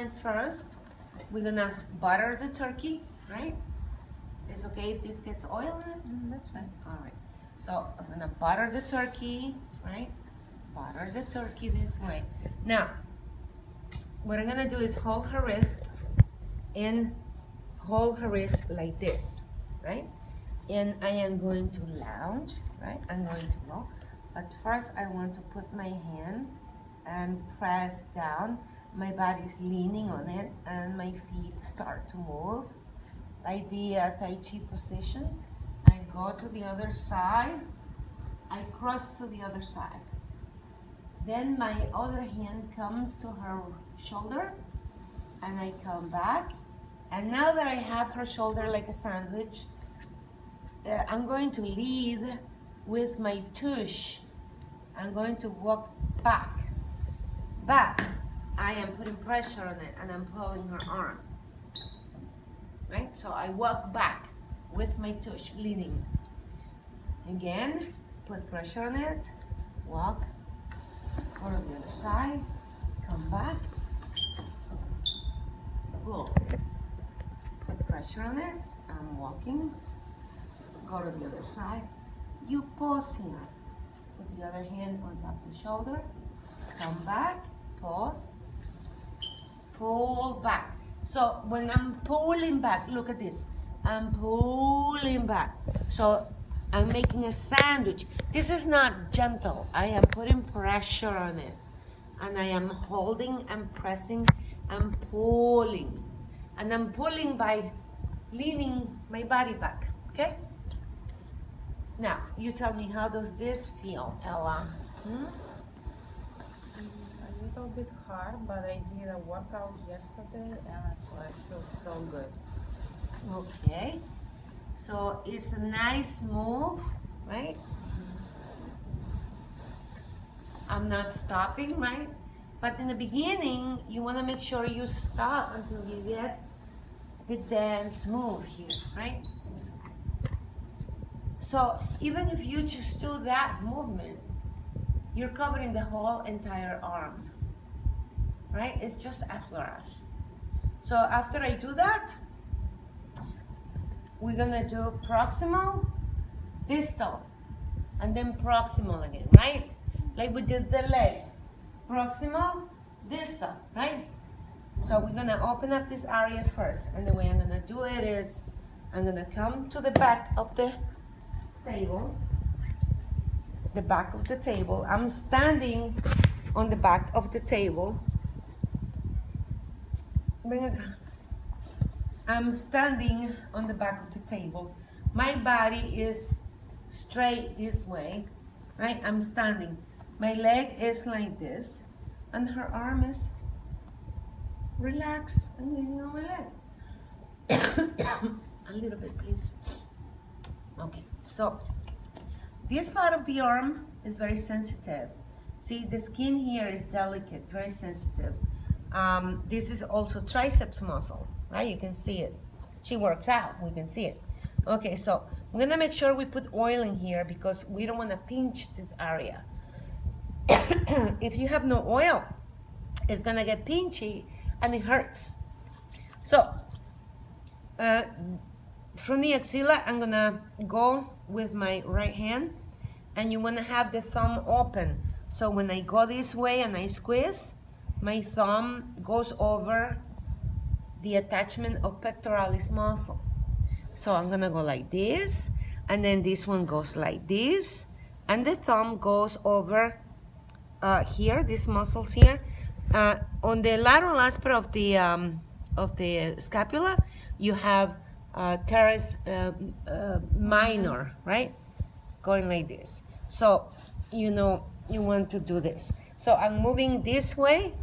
ingredients first. We're gonna butter the turkey, right? It's okay if this gets oil in it? That's fine. All right. So I'm gonna butter the turkey, right? Butter the turkey this way. Now, what I'm gonna do is hold her wrist and hold her wrist like this, right? And I am going to lounge, right? I'm going to go. But first I want to put my hand and press down. My body's leaning on it and my feet start to move. Like the Tai Chi position. I go to the other side. I cross to the other side. Then my other hand comes to her shoulder and I come back. And now that I have her shoulder like a sandwich, I'm going to lead with my tush. I'm going to walk back. But I am putting pressure on it and I'm pulling her arm. Right? So I walk back with my tush, leading. Again, put pressure on it, walk, go to the other side, come back, pull. Put pressure on it, I'm walking, go to the other side. You pause here. Put the other hand on top of the shoulder, come back, pause, pull back. So when I'm pulling back, look at this. I'm pulling back. So I'm making a sandwich. This is not gentle. I am putting pressure on it. And I am holding and pressing and pulling. And I'm pulling by leaning my body back, okay? Now, you tell me, how does this feel, Ella? A little bit hard, but I did a workout yesterday and so I feel so good. Okay. So it's a nice move, right? I'm not stopping, right? But in the beginning, you want to make sure you stop until you get the dance move here, right? So even if you just do that movement, you're covering the whole entire arm, right? It's just a flourish. So after I do that, we're gonna do proximal, distal, and then proximal again, right? Like we did the leg. Proximal, distal, right? So we're gonna open up this area first, and the way I'm gonna do it is, I'm gonna come to the back of the table, I'm standing on the back of the table. I'm standing on the back of the table. My body is straight this way, right? I'm standing. My leg is like this, and her arm is relaxed and leaning on my leg. A little bit, please. Okay, so this part of the arm is very sensitive. See, the skin here is delicate, very sensitive. This is also triceps muscle, right? You can see it. She works out, we can see it. Okay, so we're gonna make sure we put oil in here because we don't wanna pinch this area. If you have no oil, it's gonna get pinchy and it hurts. So, from the axilla, I'm gonna go with my right hand, and you wanna have the thumb open. So when I go this way and I squeeze, my thumb goes over the attachment of pectoralis muscle. So I'm gonna go like this, and then this one goes like this, and the thumb goes over here, these muscles here. On the lateral aspect of the scapula, you have teres minor, right? Going like this. So you know you want to do this. So I'm moving this way,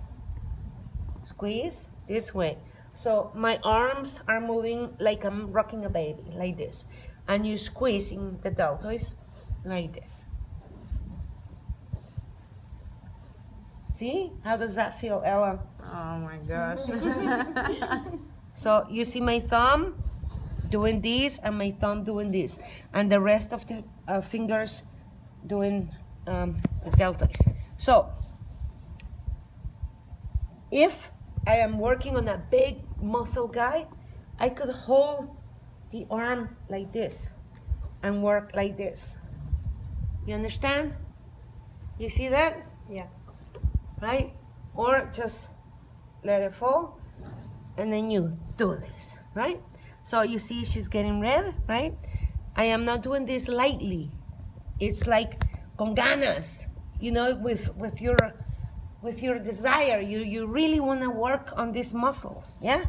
squeeze this way. So my arms are moving like I'm rocking a baby, like this. And you're squeezing the deltoids like this. See? How does that feel, Ella? Oh my gosh. So you see my thumb doing this and my thumb doing this. And the rest of the fingers doing the deltoids. So if I am working on a big muscle guy, I could hold the arm like this and work like this. You understand? You see that? Yeah. Right? Or just let it fall and then you do this, right? So you see she's getting red, right? I am not doing this lightly. It's like con ganas, you know, with your desire. You really want to work on these muscles, yeah?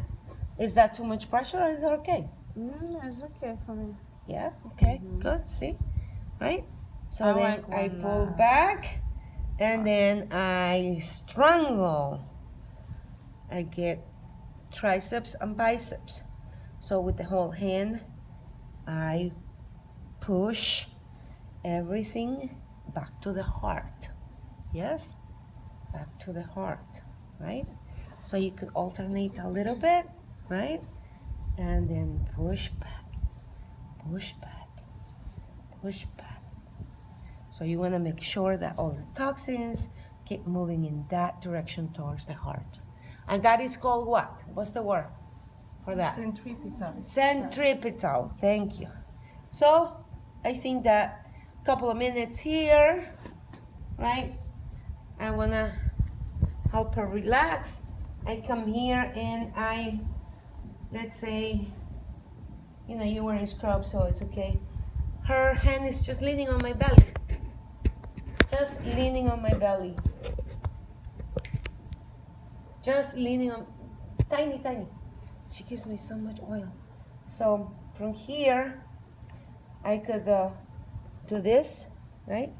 Is that too much pressure or is that okay? It's okay for me. Yeah, okay, good, see, right? So I then like I when, pull back and then I strangle. I get triceps and biceps. So with the whole hand, I push everything back to the heart. Yes? Back to the heart, right? So you could alternate a little bit, right? And then push back, push back, push back. So you want to make sure that all the toxins keep moving in that direction towards the heart. And that is called what? What's the word for that? Centripetal. Centripetal. Thank you. So I think that a couple of minutes here, right? I want to help her relax. I come here and I, let's say, you know, you're wearing scrubs, so it's okay. Her hand is just leaning on my belly. Just leaning on my belly. Just leaning on, tiny, tiny. She gives me so much oil. So from here, I could do this, right?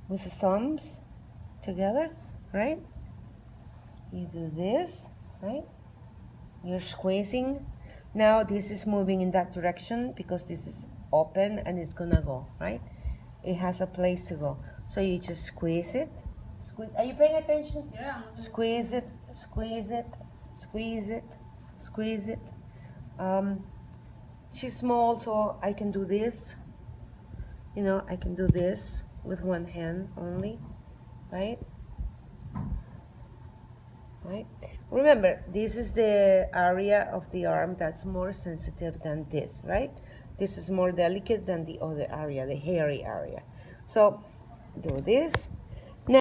With the thumbs together, right? You do this, right? You're squeezing. Now this is moving in that direction because this is open and it's gonna go, right? It has a place to go. So you just squeeze it. Squeeze. Are you paying attention? Yeah. Squeeze it, squeeze it, squeeze it, squeeze it. She's small, so I can do this. You know, I can do this with one hand only, right? Right? Remember, this is the area of the arm that's more sensitive than this, right? This is more delicate than the other area, the hairy area. So do this,